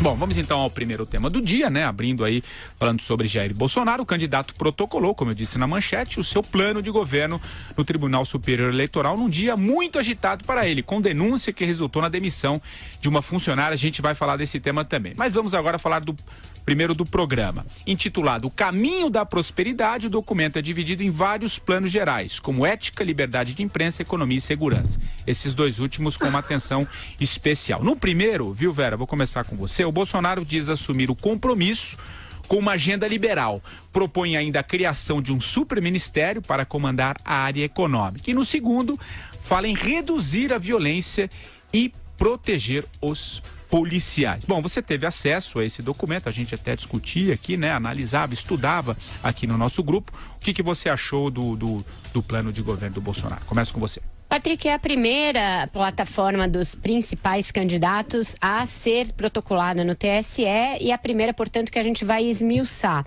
Bom, vamos então ao primeiro tema do dia, né? Abrindo aí, falando sobre Jair Bolsonaro, o candidato protocolou, como eu disse na manchete, o seu plano de governo no Tribunal Superior Eleitoral num dia muito agitado para ele, com denúncia que resultou na demissão de uma funcionária. A gente vai falar desse tema também. Mas vamos agora falar primeiro do programa. Intitulado O Caminho da Prosperidade, o documento é dividido em vários planos gerais, como ética, liberdade de imprensa, economia e segurança. Esses dois últimos com uma atenção especial. No primeiro, viu, Vera, vou começar com você. O Bolsonaro diz assumir o compromisso com uma agenda liberal. Propõe ainda a criação de um superministério para comandar a área econômica. E no segundo, fala em reduzir a violência e proteger os policiais. Bom, você teve acesso a esse documento, a gente até discutia aqui, né? Analisava, estudava aqui no nosso grupo. O que você achou do plano de governo do Bolsonaro? Começo com você. Patrick, é a primeira plataforma dos principais candidatos a ser protocolada no TSE e a primeira, portanto, que a gente vai esmiuçar.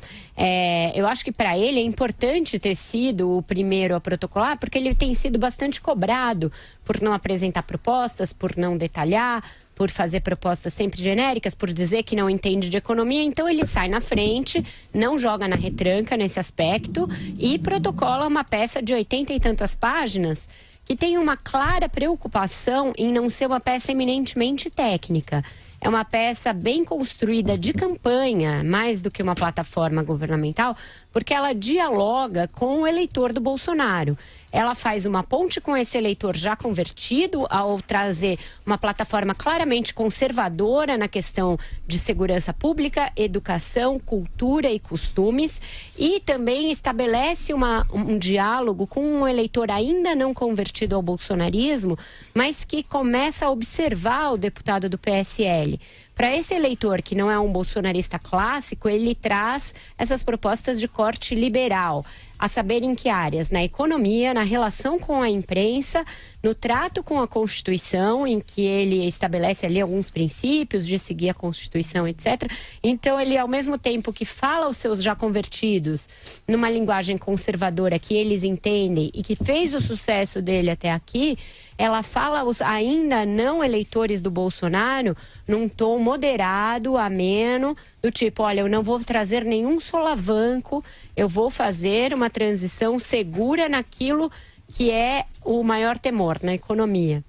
Eu acho que para ele é importante ter sido o primeiro a protocolar, porque ele tem sido bastante cobrado por não apresentar propostas, por não detalhar, por fazer propostas sempre genéricas, por dizer que não entende de economia. Então ele sai na frente, não joga na retranca nesse aspecto e protocola uma peça de 80 e tantas páginas que tem uma clara preocupação em não ser uma peça eminentemente técnica. É uma peça bem construída de campanha, mais do que uma plataforma governamental, porque ela dialoga com o eleitor do Bolsonaro. Ela faz uma ponte com esse eleitor já convertido ao trazer uma plataforma claramente conservadora na questão de segurança pública, educação, cultura e costumes, e também estabelece um diálogo com um eleitor ainda não convertido ao bolsonarismo, mas que começa a observar o deputado do PSL. Para esse eleitor que não é um bolsonarista clássico, ele traz essas propostas de corte liberal, a saber em que áreas? Na economia, na relação com a imprensa, no trato com a Constituição, em que ele estabelece ali alguns princípios de seguir a Constituição, etc. Então, ele, ao mesmo tempo que fala aos seus já convertidos numa linguagem conservadora que eles entendem e que fez o sucesso dele até aqui, ela fala aos ainda não eleitores do Bolsonaro num tom moderado, ameno, do tipo, olha, eu não vou trazer nenhum solavanco, eu vou fazer uma transição segura naquilo que é o maior temor, na economia.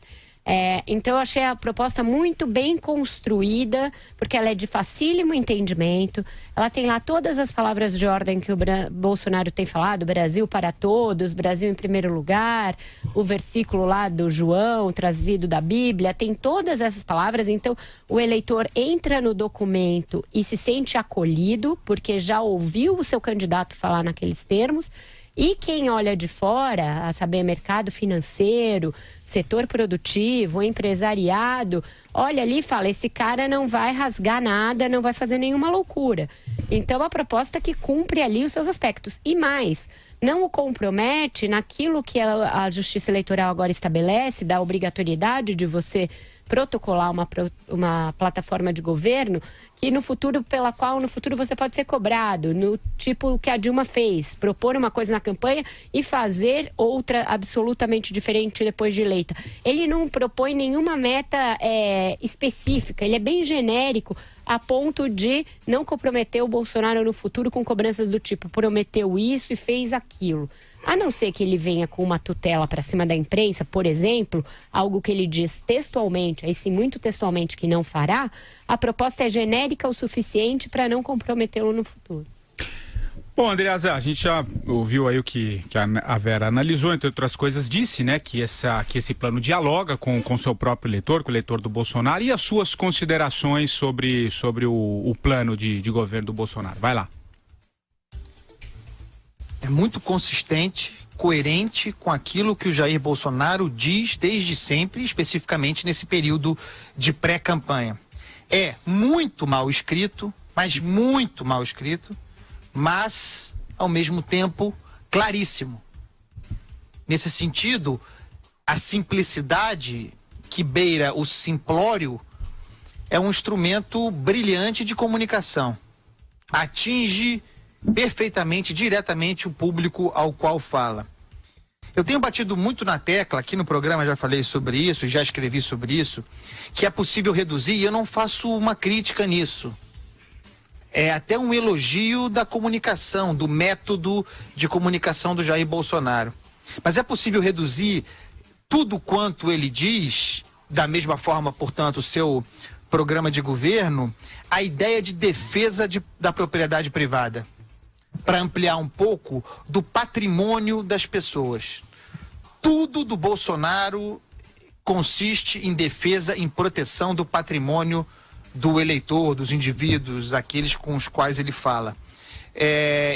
Então eu achei a proposta muito bem construída, porque ela é de facílimo entendimento, ela tem lá todas as palavras de ordem que o Bolsonaro tem falado, Brasil para todos, Brasil em primeiro lugar, o versículo lá do João, trazido da Bíblia, tem todas essas palavras. Então o eleitor entra no documento e se sente acolhido, porque já ouviu o seu candidato falar naqueles termos. E quem olha de fora, a saber, mercado financeiro, setor produtivo, empresariado, olha ali e fala, esse cara não vai rasgar nada, não vai fazer nenhuma loucura. Então, a proposta que cumpre ali os seus aspectos. E mais, não o compromete naquilo que a Justiça Eleitoral agora estabelece, da obrigatoriedade de você protocolar uma plataforma de governo pela qual no futuro você pode ser cobrado, no tipo que a Dilma fez, propor uma coisa na campanha e fazer outra absolutamente diferente depois de eleita. Ele não propõe nenhuma meta específica, ele é bem genérico a ponto de não comprometer o Bolsonaro no futuro com cobranças do tipo, prometeu isso e fez aquilo. A não ser que ele venha com uma tutela para cima da imprensa, por exemplo, algo que ele diz textualmente, aí sim muito textualmente que não fará, a proposta é genérica o suficiente para não comprometê-lo no futuro. Bom, Andreasa, a gente já ouviu aí o que a Vera analisou, entre outras coisas, disse, né, que esse plano dialoga com o seu próprio eleitor, com o eleitor do Bolsonaro, e as suas considerações sobre o plano de governo do Bolsonaro. Vai lá. É muito consistente, coerente com aquilo que o Jair Bolsonaro diz desde sempre, especificamente nesse período de pré-campanha. É muito mal escrito, mas muito mal escrito, mas, ao mesmo tempo, claríssimo. Nesse sentido, a simplicidade que beira o simplório é um instrumento brilhante de comunicação. Atinge perfeitamente, diretamente o público ao qual fala. Eu tenho batido muito na tecla, aqui no programa já falei sobre isso, já escrevi sobre isso, que é possível reduzir, e eu não faço uma crítica nisso. É até um elogio da comunicação, do método de comunicação do Jair Bolsonaro. Mas é possível reduzir tudo quanto ele diz, da mesma forma, portanto, o seu programa de governo, a ideia de defesa da propriedade privada, para ampliar um pouco do patrimônio das pessoas. Tudo do Bolsonaro consiste em defesa, em proteção do patrimônio do eleitor, dos indivíduos, aqueles com os quais ele fala.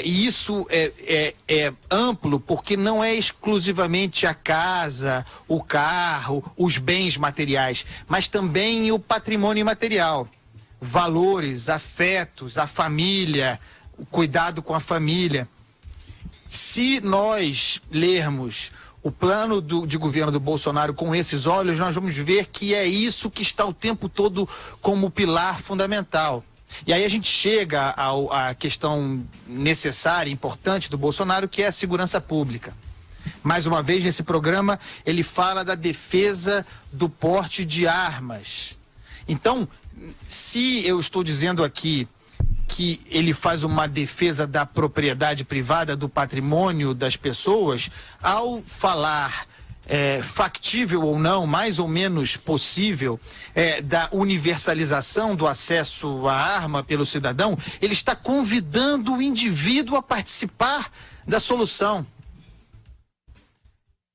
E isso é amplo porque não é exclusivamente a casa, o carro, os bens materiais, mas também o patrimônio imaterial. Valores, afetos, a família, o cuidado com a família. Se nós lermos o plano de governo do Bolsonaro com esses olhos, nós vamos ver que é isso que está o tempo todo como pilar fundamental. E aí a gente chega à questão necessária, importante do Bolsonaro, que é a segurança pública. Mais uma vez, nesse programa, ele fala da defesa do porte de armas. Então, se eu estou dizendo aqui que ele faz uma defesa da propriedade privada, do patrimônio das pessoas, ao falar factível ou não, mais ou menos possível, da universalização do acesso à arma pelo cidadão, ele está convidando o indivíduo a participar da solução.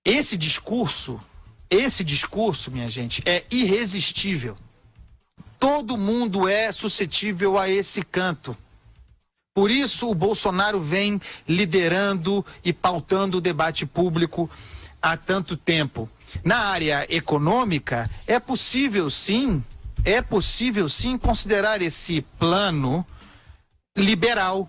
Esse discurso, minha gente, é irresistível. Todo mundo é suscetível a esse canto. Por isso o Bolsonaro vem liderando e pautando o debate público há tanto tempo. Na área econômica, é possível sim considerar esse plano liberal.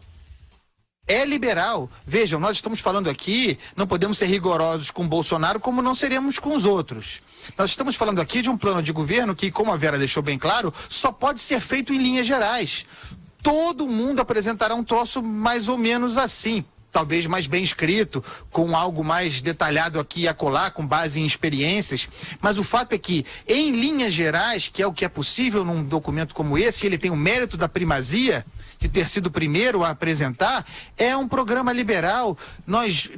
É liberal. Vejam, nós estamos falando aqui, não podemos ser rigorosos com o Bolsonaro como não seremos com os outros. Nós estamos falando aqui de um plano de governo que, como a Vera deixou bem claro, só pode ser feito em linhas gerais. Todo mundo apresentará um troço mais ou menos assim, talvez mais bem escrito, com algo mais detalhado aqui e acolá, com base em experiências. Mas o fato é que, em linhas gerais, que é o que é possível num documento como esse, ele tem o mérito da primazia, de ter sido o primeiro a apresentar, é um programa liberal. Nós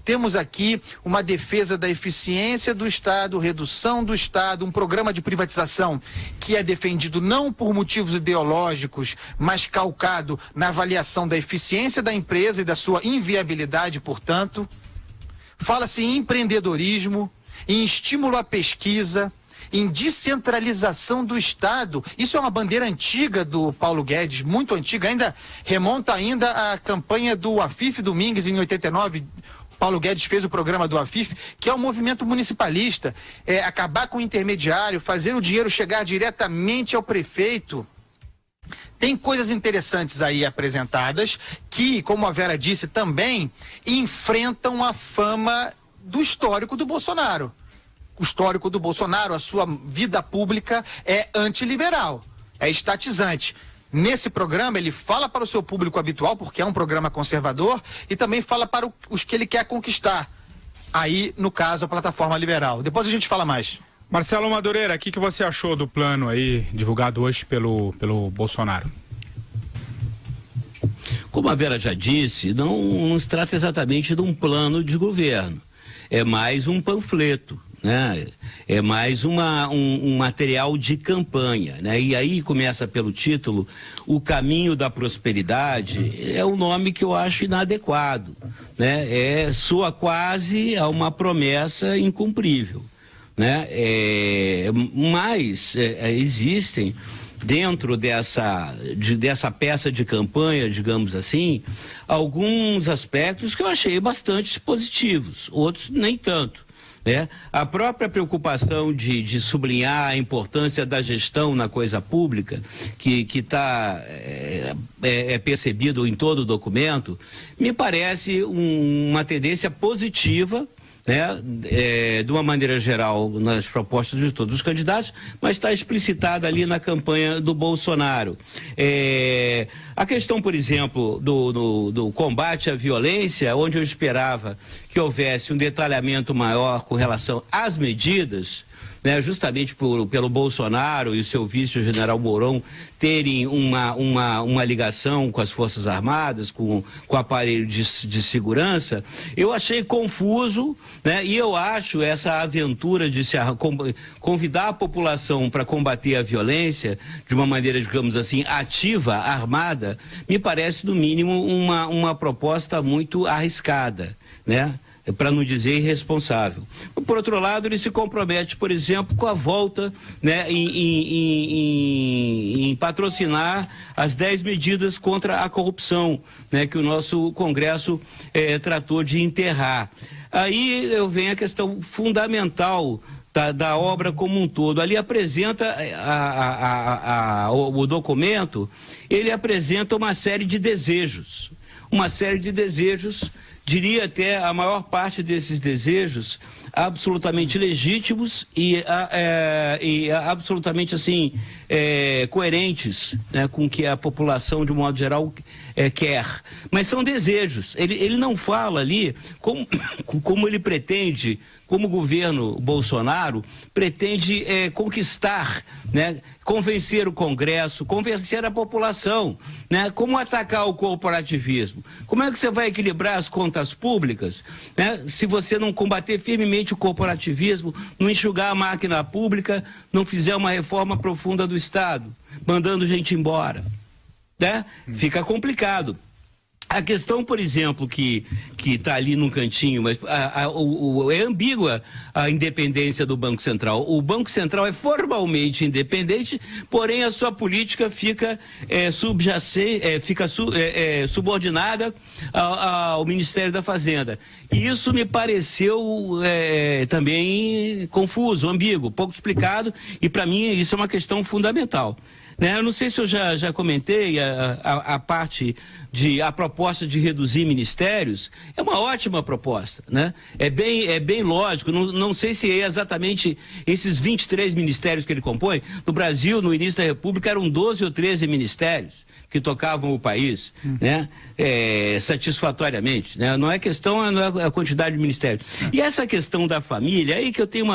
temos aqui uma defesa da eficiência do Estado, redução do Estado, um programa de privatização que é defendido não por motivos ideológicos, mas calcado na avaliação da eficiência da empresa e da sua inviabilidade, portanto. Fala-se em empreendedorismo, em estímulo à pesquisa, em descentralização do Estado. Isso é uma bandeira antiga do Paulo Guedes, muito antiga, remonta ainda à campanha do Afif Domingues em 89. Paulo Guedes fez o programa do Afif, que é um movimento municipalista, acabar com o intermediário, fazer o dinheiro chegar diretamente ao prefeito. Tem coisas interessantes aí apresentadas que, como a Vera disse, também enfrentam a fama do histórico do Bolsonaro. O histórico do Bolsonaro, a sua vida pública é antiliberal, é estatizante. Nesse programa ele fala para o seu público habitual, porque é um programa conservador, e também fala para os que ele quer conquistar. Aí, no caso, a plataforma liberal. Depois a gente fala mais. Marcelo Madureira, o que você achou do plano aí divulgado hoje pelo Bolsonaro? Como a Vera já disse, não se trata exatamente de um plano de governo. É mais um panfleto, né? É mais um material de campanha, né? E aí começa pelo título, O Caminho da Prosperidade, é um nome que eu acho inadequado, né? Soa quase a uma promessa incumprível, né? Mas existem dentro dessa peça de campanha, digamos assim, alguns aspectos que eu achei bastante positivos, outros nem tanto, né? A própria preocupação de sublinhar a importância da gestão na coisa pública, que está percebido em todo o documento, me parece uma tendência positiva, né, de uma maneira geral nas propostas de todos os candidatos, mas está explicitada ali na campanha do Bolsonaro. A questão, por exemplo, do combate à violência, onde eu esperava que houvesse um detalhamento maior com relação às medidas, né, justamente pelo Bolsonaro e o seu vice, o general Mourão, terem uma ligação com as Forças Armadas, com o aparelho de segurança, eu achei confuso, né, e eu acho essa aventura de convidar a população para combater a violência de uma maneira, digamos assim, ativa, armada, me parece, no mínimo, uma proposta muito arriscada, né? Para não dizer irresponsável. Por outro lado, ele se compromete, por exemplo, com a volta, né, em patrocinar as 10 medidas contra a corrupção, né, que o nosso Congresso tratou de enterrar. Aí eu venho a questão fundamental da obra como um todo. Ali apresenta o documento, ele apresenta uma série de desejos. Diria até a maior parte desses desejos absolutamente legítimos e absolutamente assim coerentes, né, com o que a população de um modo geral quer. Mas são desejos. Ele não fala ali como ele pretende, como o governo Bolsonaro pretende conquistar, né, convencer o Congresso, convencer a população, né, como atacar o corporativismo. Como é que você vai equilibrar as contas públicas, né, se você não combater firmemente o corporativismo, não enxugar a máquina pública, não fizer uma reforma profunda do Estado, mandando gente embora, né? Fica complicado. A questão, por exemplo, que está ali num cantinho, mas é ambígua a independência do Banco Central. O Banco Central é formalmente independente, porém a sua política fica subordinada ao Ministério da Fazenda. E isso me pareceu também confuso, ambíguo, pouco explicado, e para mim isso é uma questão fundamental. Eu não sei se eu já comentei a parte a proposta de reduzir ministérios. É uma ótima proposta, né? É bem lógico. Não sei se é exatamente esses 23 ministérios que ele compõe. No Brasil, no início da República, eram 12 ou 13 ministérios que tocavam o país, né? Satisfatoriamente, né? Não é a quantidade de ministérios. E essa questão da família, aí que eu tenho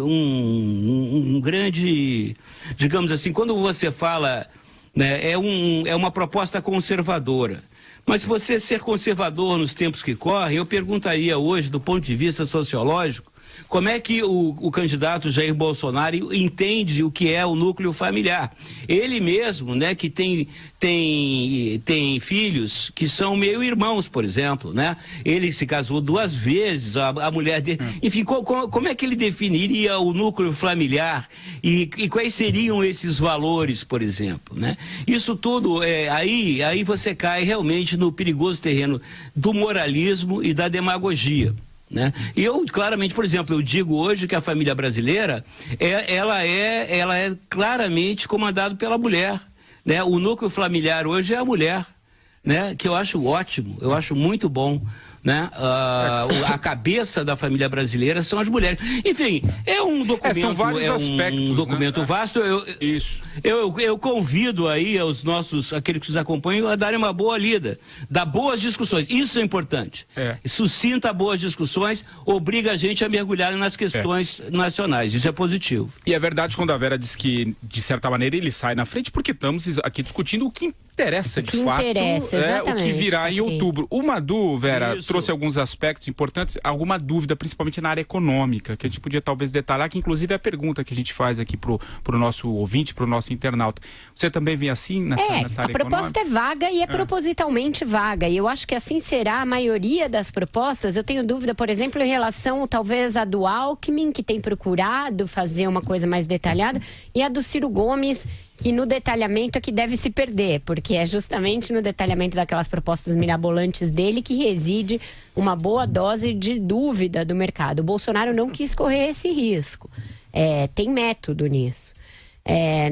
um grande, digamos assim, quando você fala, né, é uma proposta conservadora. Mas se você ser conservador nos tempos que correm, eu perguntaria hoje, do ponto de vista sociológico, como é que o candidato Jair Bolsonaro entende o que é o núcleo familiar? Ele mesmo, né, que tem filhos que são meio-irmãos, por exemplo, né? Ele se casou 2 vezes, a mulher dele... Enfim, como é que ele definiria o núcleo familiar e quais seriam esses valores, por exemplo, né? Isso tudo, aí você cai realmente no perigoso terreno do moralismo e da demagogia, né? E eu, claramente, por exemplo, eu digo hoje que a família brasileira, ela é claramente comandada pela mulher, né? O núcleo familiar hoje é a mulher, né? Que eu acho ótimo, eu acho muito bom, né? A cabeça da família brasileira são as mulheres. Enfim, é um documento, são vários aspectos, um documento, né, vasto. Eu convido aí aqueles que nos acompanham a darem uma boa lida, dar boas discussões. Isso é importante. Suscita boas discussões, obriga a gente a mergulhar nas questões nacionais. Isso é positivo. E é verdade quando a Vera diz que, de certa maneira, ele sai na frente, porque estamos aqui discutindo o que interessa, de fato, o que virá em outubro. O Madu, Vera, trouxe alguns aspectos importantes, alguma dúvida, principalmente na área econômica, que a gente podia talvez detalhar, que inclusive é a pergunta que a gente faz aqui pro nosso ouvinte, pro nosso internauta. Você também vem assim nessa área econômica? A proposta é vaga e é propositalmente vaga, e eu acho que assim será a maioria das propostas. Eu tenho dúvida, por exemplo, em relação talvez a do Alckmin, que tem procurado fazer uma coisa mais detalhada, e a do Ciro Gomes, que no detalhamento é que deve se perder, porque é justamente no detalhamento daquelas propostas mirabolantes dele que reside uma boa dose de dúvida do mercado. O Bolsonaro não quis correr esse risco. Tem método nisso.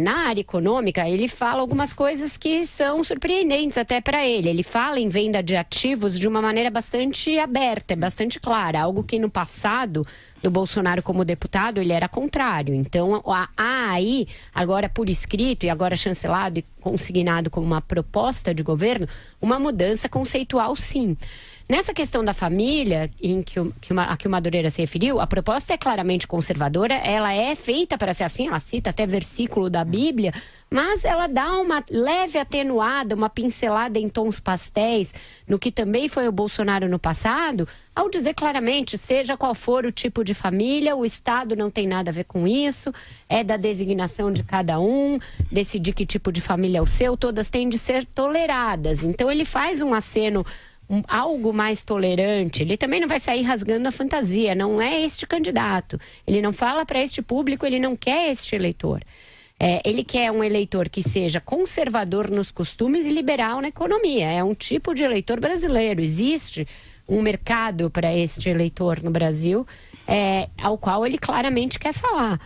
Na área econômica, ele fala algumas coisas que são surpreendentes até para ele. Ele fala em venda de ativos de uma maneira bastante aberta, bastante clara, algo que no passado do Bolsonaro como deputado ele era contrário. Então há aí, agora por escrito e agora chancelado e consignado como uma proposta de governo, uma mudança conceitual, sim. Nessa questão da família, a que o Madureira se referiu, a proposta é claramente conservadora, ela é feita para ser assim, ela cita até versículo da Bíblia, mas ela dá uma leve atenuada, uma pincelada em tons pastéis, no que também foi o Bolsonaro no passado, ao dizer claramente, seja qual for o tipo de família, o Estado não tem nada a ver com isso, é da designação de cada um, decidir que tipo de família é o seu, todas têm de ser toleradas. Então ele faz um aceno algo mais tolerante. Ele também não vai sair rasgando a fantasia, não é este candidato. Ele não fala para este público, ele não quer este eleitor. Ele quer um eleitor que seja conservador nos costumes e liberal na economia. É um tipo de eleitor brasileiro. Existe um mercado para este eleitor no Brasil, ao qual ele claramente quer falar.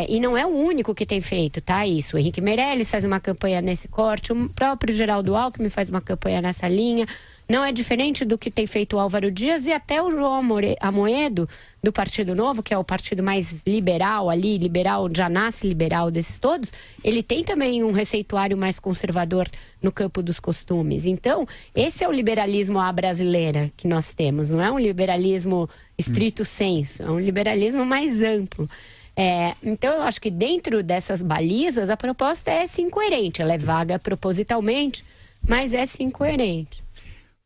E não é o único que tem feito, tá? Isso. O Henrique Meirelles faz uma campanha nesse corte, o próprio Geraldo Alckmin faz uma campanha nessa linha. Não é diferente do que tem feito o Álvaro Dias e até o João Amoedo, do Partido Novo, que é o partido mais liberal ali, liberal, já nasce liberal desses todos. Ele tem também um receituário mais conservador no campo dos costumes. Então, esse é o liberalismo à brasileira que nós temos. Não é um liberalismo estrito sensu, é um liberalismo mais amplo. Então eu acho que dentro dessas balizas a proposta é sim coerente, ela é vaga propositalmente, mas é sim coerente.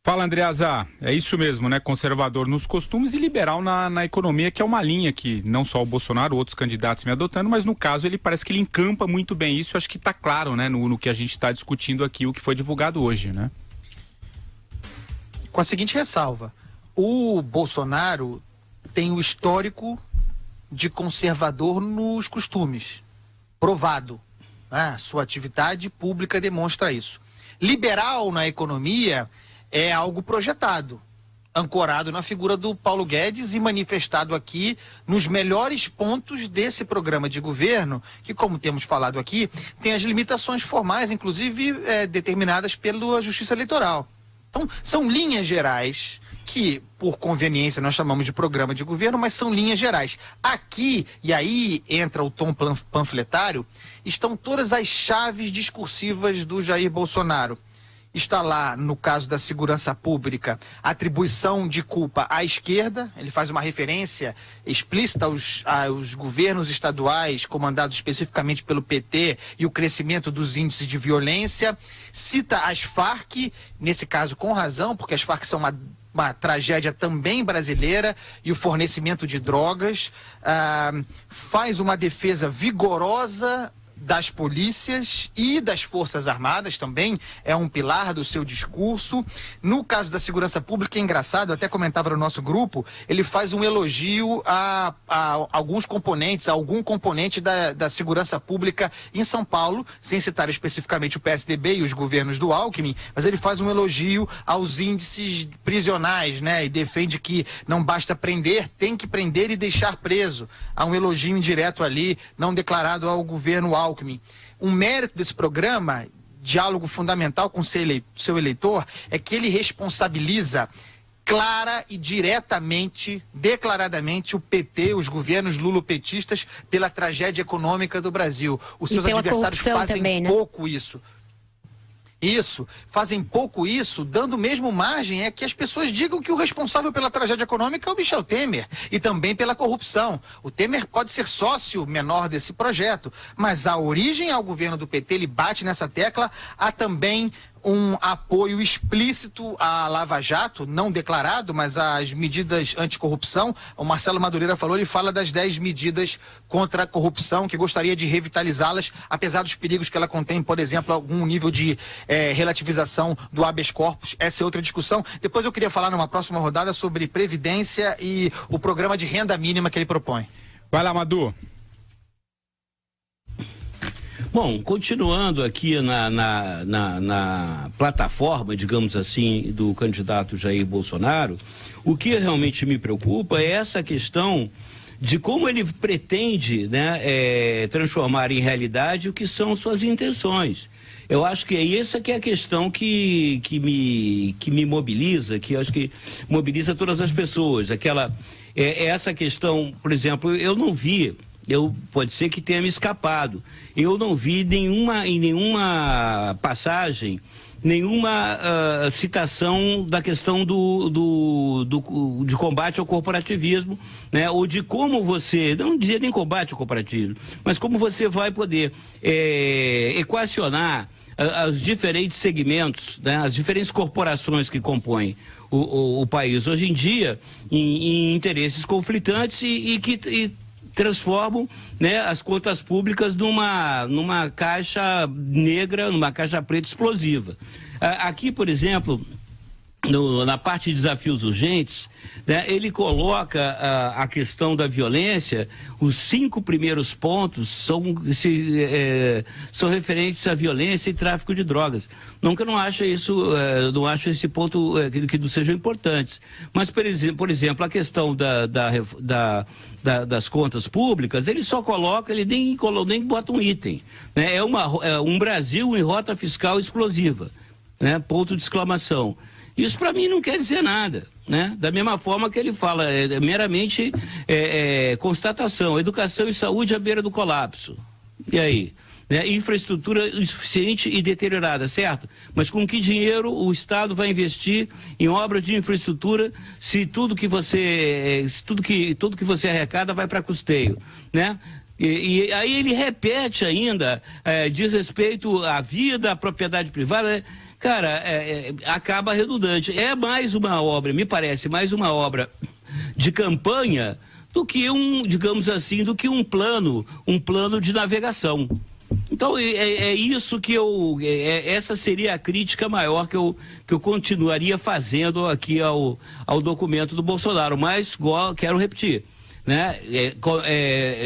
Fala, Andreasa, é isso mesmo, né? Conservador nos costumes e liberal na economia, que é uma linha que não só o Bolsonaro, outros candidatos me adotando, mas no caso ele parece que ele encampa muito bem isso. Acho que está claro, né, no que a gente está discutindo aqui, o que foi divulgado hoje, né? Com a seguinte ressalva: o Bolsonaro tem o histórico de conservador nos costumes, provado, né? Sua atividade pública demonstra isso. Liberal na economia é algo projetado, ancorado na figura do Paulo Guedes e manifestado aqui nos melhores pontos desse programa de governo, que, como temos falado aqui, tem as limitações formais, inclusive determinadas pela Justiça Eleitoral. Então, são linhas gerais que, por conveniência, nós chamamos de programa de governo, mas são linhas gerais. Aqui, e aí entra o tom panfletário, estão todas as chaves discursivas do Jair Bolsonaro. Está lá, no caso da segurança pública, atribuição de culpa à esquerda. Ele faz uma referência explícita aos governos estaduais comandados especificamente pelo PT e o crescimento dos índices de violência. Cita as Farc, nesse caso com razão, porque as Farc são uma tragédia também brasileira, e o fornecimento de drogas. Faz uma defesa vigorosa das polícias e das Forças Armadas, também é um pilar do seu discurso. No caso da segurança pública, é engraçado, até comentava no nosso grupo, ele faz um elogio a alguns componentes, a algum componente da segurança pública em São Paulo, sem citar especificamente o PSDB e os governos do Alckmin, mas ele faz um elogio aos índices prisionais, né? E defende que não basta prender, tem que prender e deixar preso. Há um elogio indireto ali, não declarado ao governo Alckmin. Um mérito desse programa, diálogo fundamental com seu eleitor, é que ele responsabiliza clara e diretamente, declaradamente, o PT, os governos lulopetistas, pela tragédia econômica do Brasil. Os seus adversários fazem também, né? Pouco isso. Fazem pouco isso, dando mesmo margem é que as pessoas digam que o responsável pela tragédia econômica é o Michel Temer e também pela corrupção. O Temer pode ser sócio menor desse projeto, mas a origem ao governo do PT, ele bate nessa tecla. Há também um apoio explícito à Lava Jato, não declarado, mas às medidas anticorrupção. O Marcelo Madureira falou, ele fala das 10 medidas contra a corrupção, que gostaria de revitalizá-las, apesar dos perigos que ela contém, por exemplo, algum nível de relativização do habeas corpus. Essa é outra discussão. Depois eu queria falar numa próxima rodada sobre Previdência e o programa de renda mínima que ele propõe. Vai lá, Madu. Bom, continuando aqui na plataforma, digamos assim, do candidato Jair Bolsonaro, o que realmente me preocupa é essa questão de como ele pretende, né, transformar em realidade o que são suas intenções. Eu acho que essa que é a questão que me mobiliza, que eu acho que mobiliza todas as pessoas. Essa questão, por exemplo, eu não vi, pode ser que tenha me escapado, eu não vi em nenhuma passagem, nenhuma citação da questão de combate ao corporativismo, né? Ou de como você, não dizia nem combate ao corporativismo, mas como você vai poder equacionar os diferentes segmentos, né? As diferentes corporações que compõem o país hoje em dia em interesses conflitantes e que transformam, né, as contas públicas numa caixa negra, numa caixa preta explosiva. Aqui, por exemplo, na parte de desafios urgentes, né, ele coloca a questão da violência. Os 5 primeiros pontos são referentes à violência e tráfico de drogas. Nunca não acho isso, não acho esse ponto que não sejam importantes. Mas, por exemplo, a questão das contas públicas, ele só coloca, ele nem bota um item, né? Um Brasil em rota fiscal explosiva, né? Ponto de exclamação. Isso para mim não quer dizer nada, né? Da mesma forma que ele fala, meramente constatação, educação e saúde à beira do colapso. E aí? Né? Infraestrutura insuficiente e deteriorada, certo? Mas com que dinheiro o Estado vai investir em obras de infraestrutura se tudo que você arrecada vai para custeio, né? E aí ele repete ainda, diz respeito à vida, à propriedade privada. Cara, acaba redundante. É mais uma obra, me parece, mais uma obra de campanha do que digamos assim, do que um plano de navegação. Então, isso que essa seria a crítica maior que eu continuaria fazendo aqui ao documento do Bolsonaro. Mas, quero repetir, né?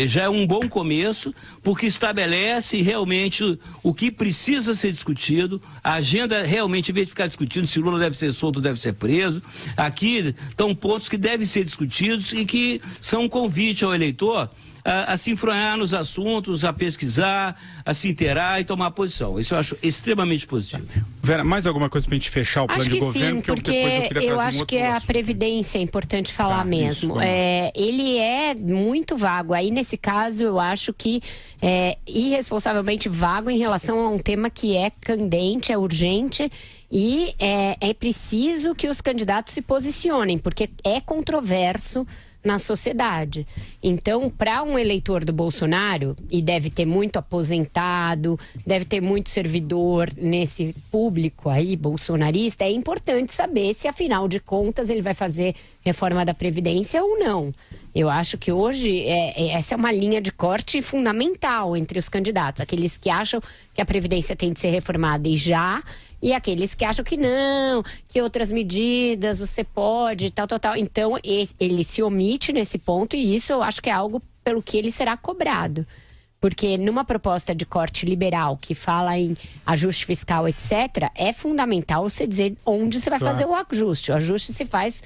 Já é um bom começo, porque estabelece realmente o que precisa ser discutido. A agenda realmente, em vez de ficar discutindo se Lula deve ser solto ou deve ser preso, aqui estão pontos que devem ser discutidos e que são um convite ao eleitor a se enfronhar nos assuntos, a pesquisar, a se inteirar e tomar posição. Isso eu acho extremamente positivo. Vera, mais alguma coisa para a gente fechar o plano de governo? Sim, porque eu acho que a Previdência é importante falar mesmo. Ele é muito vago. Aí, nesse caso, eu acho que é irresponsavelmente vago em relação a um tema que é candente, é urgente. E é preciso que os candidatos se posicionem, porque é controverso na sociedade. Então, para um eleitor do Bolsonaro, e deve ter muito aposentado, deve ter muito servidor nesse público aí, bolsonarista, é importante saber se, afinal de contas, ele vai fazer reforma da Previdência ou não. Eu acho que hoje essa é uma linha de corte fundamental entre os candidatos. Aqueles que acham que a Previdência tem de ser reformada e aqueles que acham que não, que outras medidas você pode, tal. Então, ele se omite nesse ponto e isso eu acho que é algo pelo que ele será cobrado. Porque numa proposta de corte liberal que fala em ajuste fiscal, etc., é fundamental você dizer onde você vai fazer o ajuste. O ajuste se faz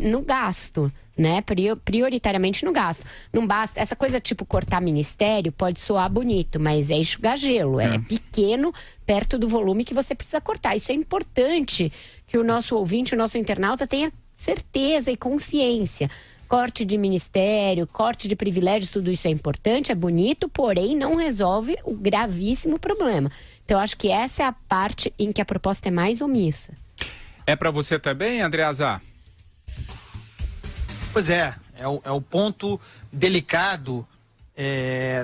no gasto, né? Prioritariamente no gasto. Não basta, essa coisa tipo cortar ministério pode soar bonito, mas é enxugar gelo, é pequeno perto do volume que você precisa cortar. Isso é importante que o nosso ouvinte, o nosso internauta tenha certeza e consciência. Corte de ministério, corte de privilégios, tudo isso é importante, é bonito, porém não resolve o gravíssimo problema. Então, acho que essa é a parte em que a proposta é mais omissa. É para você também, Andreasa? Pois é o ponto delicado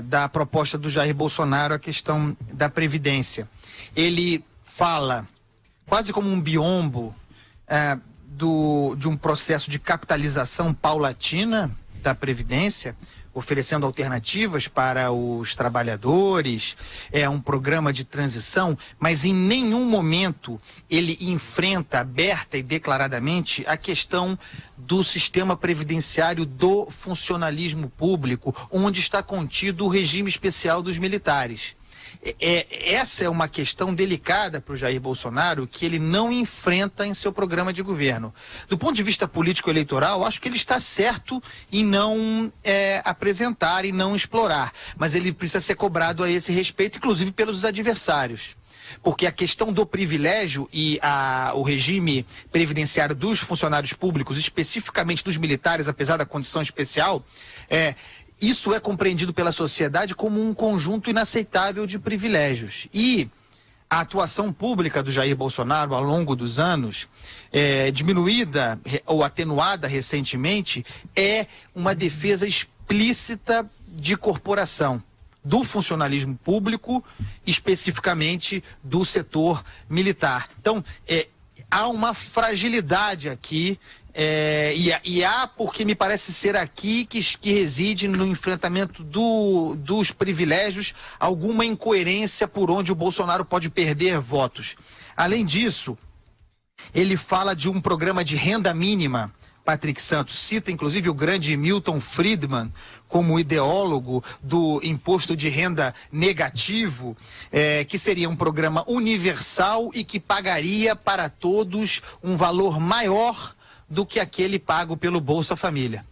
da proposta do Jair Bolsonaro, a questão da Previdência. Ele fala quase como um biombo de um processo de capitalização paulatina da Previdência, oferecendo alternativas para os trabalhadores, um programa de transição, mas em nenhum momento ele enfrenta aberta e declaradamente a questão do sistema previdenciário do funcionalismo público, onde está contido o regime especial dos militares. essa é uma questão delicada para o Jair Bolsonaro, que ele não enfrenta em seu programa de governo. Do ponto de vista político-eleitoral, acho que ele está certo em não apresentar e não explorar, mas ele precisa ser cobrado a esse respeito, inclusive pelos adversários. Porque a questão do privilégio e o regime previdenciário dos funcionários públicos, especificamente dos militares, apesar da condição especial, isso é compreendido pela sociedade como um conjunto inaceitável de privilégios. E a atuação pública do Jair Bolsonaro ao longo dos anos, diminuída ou atenuada recentemente, é uma defesa explícita de corporação, do funcionalismo público, especificamente do setor militar. Então, há uma fragilidade aqui, e há, porque me parece ser aqui que reside no enfrentamento dos privilégios, alguma incoerência por onde o Bolsonaro pode perder votos. Além disso, ele fala de um programa de renda mínima. Patrick Santos cita, inclusive, o grande Milton Friedman como ideólogo do imposto de renda negativo, que seria um programa universal e que pagaria para todos um valor maior do que aquele pago pelo Bolsa Família.